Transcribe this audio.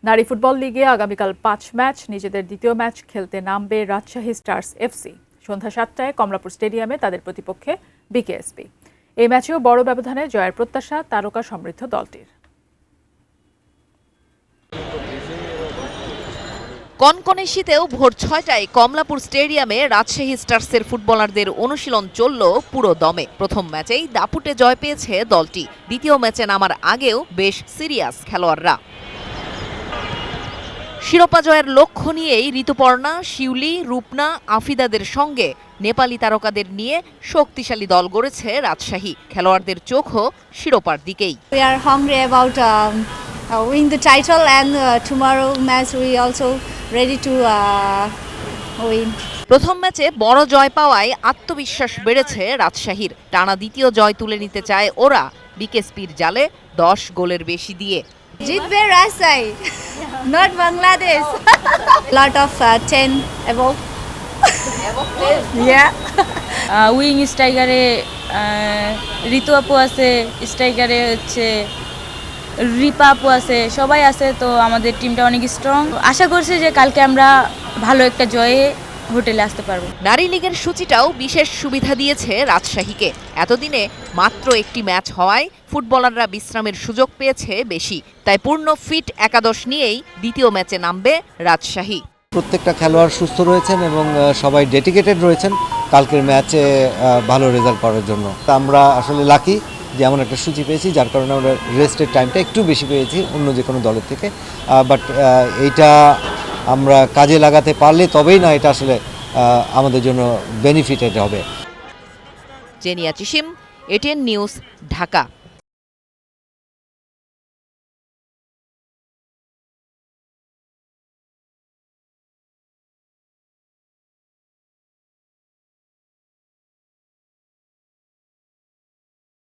নারী ফুটবল লিগে আগামীকাল 5 ম্যাচ নিজেদের দ্বিতীয় ম্যাচ খেলতে নামবে রাজশাহী স্টার্স এফসি। সন্ধ্যা 7টায় কমলাপুর স্টেডিয়ামে তাদের প্রতিপক্ষে বিকেএসপি। এই ম্যাচেও বড় ব্যবধানে জয়ের প্রত্যাশা তারকা সমৃদ্ধ দলটির। কনকনে শীতেও ভোর 6টায় কমলাপুর স্টেডিয়ামে রাজশাহী স্টার্সের ফুটবলারদের অনুশীলন চলল পুরো দমে। প্রথম ম্যাচেই দাপুটে জয় পেয়েছে দলটি। দ্বিতীয় ম্যাচে নামার আগেও বেশ সিরিয়াস খেলোয়াড়রা। শিরোপা জয়ের লক্ষ্য নিয়েই ঋতুপর্ণা, শিউলি, রূপনা, আফিদাদের সঙ্গে নেপালি তারকাদের নিয়ে শক্তিশালী দল গড়েছে রাজশাহী। খেলোয়াড়দের চোখও শিরোপার দিকেই। We are hungry about win the title and tomorrow match we also ready to win. প্রথম ম্যাচে বড় জয় পাওয়ায় আত্মবিশ্বাস বেড়েছে রাজশাহীর। টানা দ্বিতীয় জয় তুলে নিতে চায় ওরা বিকেএসপির জালে 10 গোলের বেশি দিয়ে। জিতবে Rajshahi, not Bangladesh. Lot of 10 above. Yeah. Wing স্ট্রাইকারে ঋতু আপু আছে, স্ট্রাইকারে হচ্ছে রিপা আপু আছে, সবাই আছে। তো আমাদের টিমটা অনেক স্ট্রং। আশা করছি যে কালকে আমরা ভালো একটা জয়ে হোটেলে আসতে পারবো। নারী লীগের সূচিটাও বিশেষ সুবিধা দিয়েছে রাজশাহীকে। এতদিনে মাত্র একটি ম্যাচ হওয়ায় ফুটবলাররা বিশ্রামের সুযোগ পেয়েছে বেশি। তাই পূর্ণ ফিট একাদশ নিয়েই দ্বিতীয় ম্যাচে নামবে রাজশাহী। প্রত্যেকটা খেলোয়াড় সুস্থ রয়েছেন এবং সবাই ডেডিকেটেড রয়েছেন কালকের ম্যাচে ভালো রেজাল্ট করার জন্য। তা আমরা আসলে লাকি যে এমন একটা সূচি পেয়েছি, যার কারণে আমরা রেস্টের টাইমটা একটু বেশি পেয়েছি অন্য যে কোনো দলের থেকে। বাট এইটা আমরা কাজে লাগাতে পারলে তবেই না এটা আসলে আমাদের জন্য বেনিফিটেড হবে। জেনিয়া চিসিম, এটিএন নিউজ, ঢাকা।